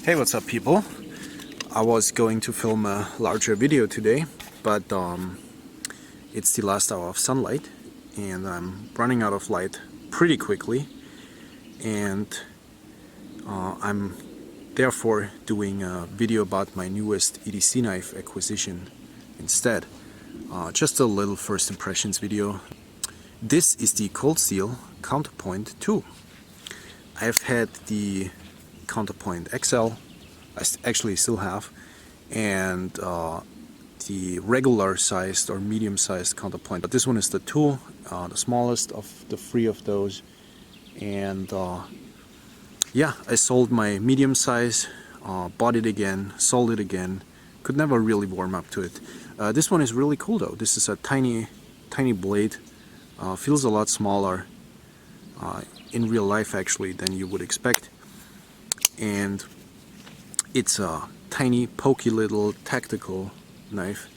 Hey, what's up people? I was going to film a larger video today, but it's the last hour of sunlight and I'm running out of light pretty quickly, and I'm therefore doing a video about my newest EDC knife acquisition instead. Just a little first impressions video. This is the Cold Steel Counterpoint 2. I've had the Counterpoint XL, I actually still have, and the regular sized or medium sized counterpoint. But this one is the 2, the smallest of the 3 of those. And yeah, I sold my medium size, bought it again, sold it again. Could never really warm up to it. This one is really cool though. This is a tiny blade. Feels a lot smaller in real life actually than you would expect. And it's a tiny, pokey little tactical knife.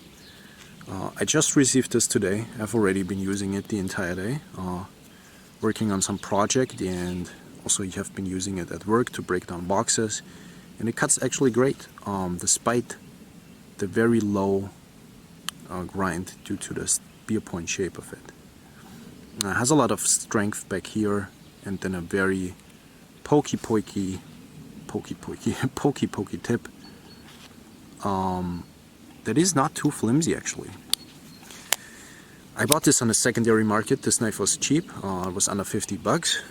I just received this today. I've already been using it the entire day, working on some project, and also you have been using it at work to break down boxes. And it cuts actually great, despite the very low grind due to the spear point shape of it. It has a lot of strength back here, and then a very pokey tip that is not too flimsy actually. I bought this on the secondary market. This knife was cheap. It was under 50 bucks.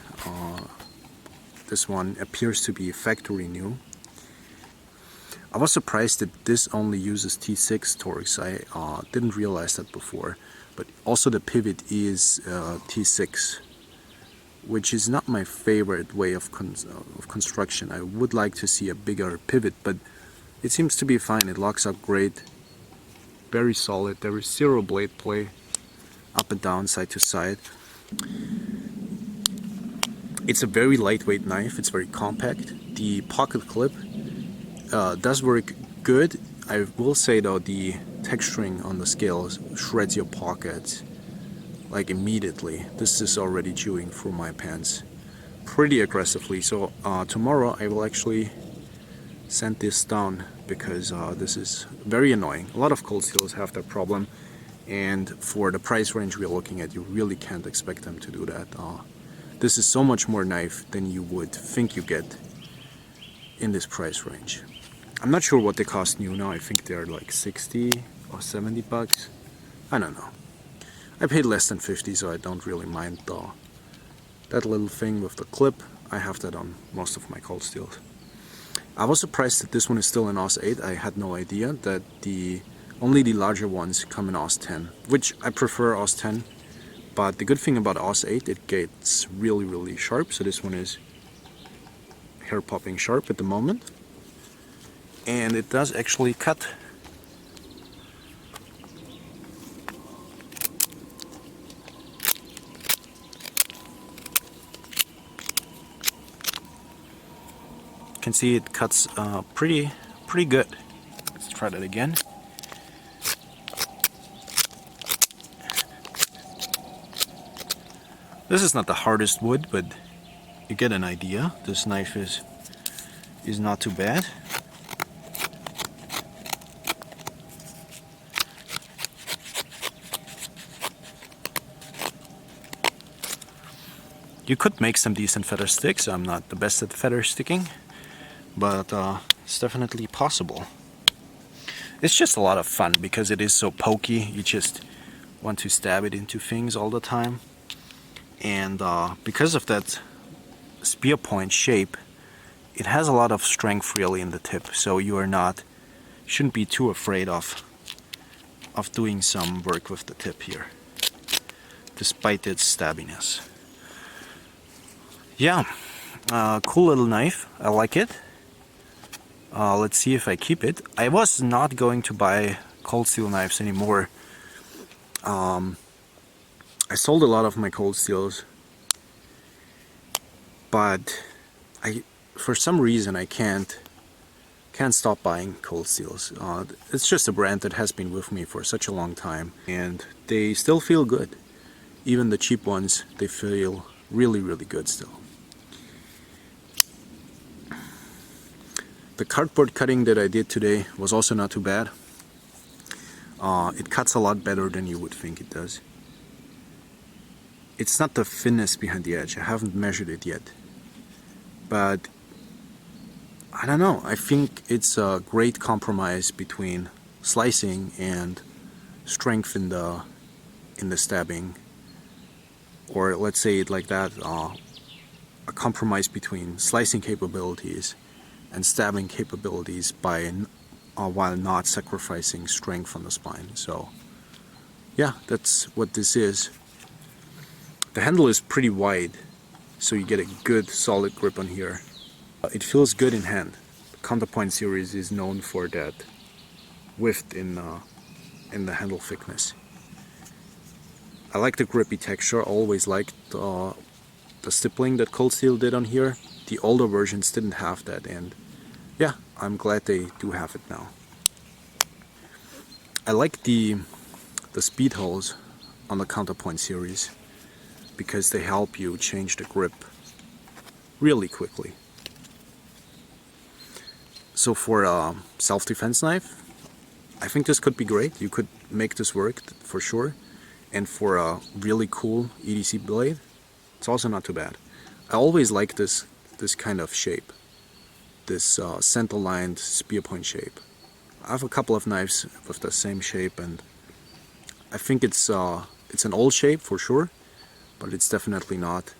This one appears to be factory new. I was surprised that this only uses T6 Torx. I didn't realize that before, but also the pivot is T6, which is not my favorite way of construction. I would like to see a bigger pivot, but it seems to be fine. It locks up great, very solid. There is zero blade play, up and down, side to side. It's a very lightweight knife. It's very compact. The pocket clip does work good. I will say though, the texturing on the scales shreds your pockets like immediately. This is already chewing through my pants pretty aggressively. So tomorrow I will actually send this down, because this is very annoying. A lot of cold steels have that problem, and for the price range we're looking at, you really can't expect them to do that. This is so much more knife than you would think you get in this price range. I'm not sure what they cost new now. I think they're like 60 or 70 bucks. I don't know. I paid less than 50, so I don't really mind though. That little thing with the clip, I have that on most of my cold steels. I was surprised that this one is still in AUS 8. I had no idea that only the larger ones come in AUS 10, which I prefer AUS 10. But the good thing about AUS 8, it gets really sharp. So this one is hair popping sharp at the moment, and it does actually cut. You can see it cuts pretty good. Let's try that again. This is not the hardest wood, but you get an idea. This knife is not too bad. You could make some decent feather sticks. I'm not the best at feather sticking, but it's definitely possible. It's just a lot of fun because it is so pokey. You just want to stab it into things all the time, and because of that spear point shape, it has a lot of strength really in the tip. So you shouldn't be too afraid of doing some work with the tip here, despite its stabbiness. Yeah, cool little knife. I like it. Let's see if I keep it. I was not going to buy cold steel knives anymore. I sold a lot of my cold steels, but for some reason I can't stop buying cold steels. It's just a brand that has been with me for such a long time, and they still feel good. Even the cheap ones, they feel really good still. The cardboard cutting that I did today was also not too bad. It cuts a lot better than you would think it does. It's not the thinness behind the edge, I haven't measured it yet. But I don't know, I think it's a great compromise between slicing and strength in the stabbing. Or let's say it like that, a compromise between slicing capabilities and stabbing capabilities by while not sacrificing strength on the spine. So yeah, that's what this is. The handle is pretty wide, so you get a good solid grip on here. It feels good in hand. The Counterpoint series is known for that width in the handle thickness. I like the grippy texture. I always liked the stippling that Cold Steel did on here. The older versions didn't have that, and yeah, I'm glad they do have it now. I like the speed holes on the Counterpoint series because they help you change the grip really quickly. So for a self-defense knife, I think this could be great. You could make this work for sure. And for a really cool EDC blade, it's also not too bad. I always like this kind of shape, this center-lined spear point shape. I have a couple of knives with the same shape, and I think it's an old shape for sure, but it's definitely not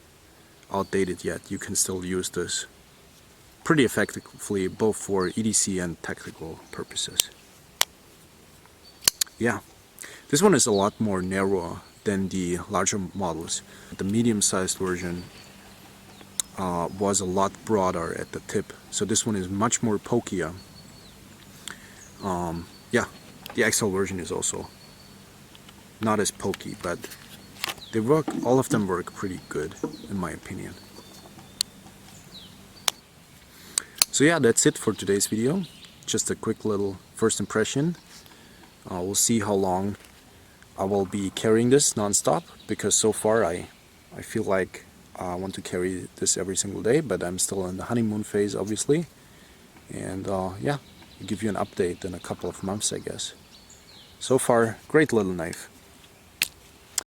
outdated yet. You can still use this pretty effectively both for EDC and tactical purposes. Yeah, this one is a lot more narrow than the larger models. The medium-sized version was a lot broader at the tip, so this one is much more pokier. Yeah, the XL version is also not as pokey, but they work. All of them work pretty good, in my opinion. So yeah, that's it for today's video. Just a quick little first impression. We'll see how long I will be carrying this non-stop, because so far I feel like I want to carry this every single day, but I'm still in the honeymoon phase, obviously. And yeah, I'll give you an update in a couple of months, I guess. So far, great little knife.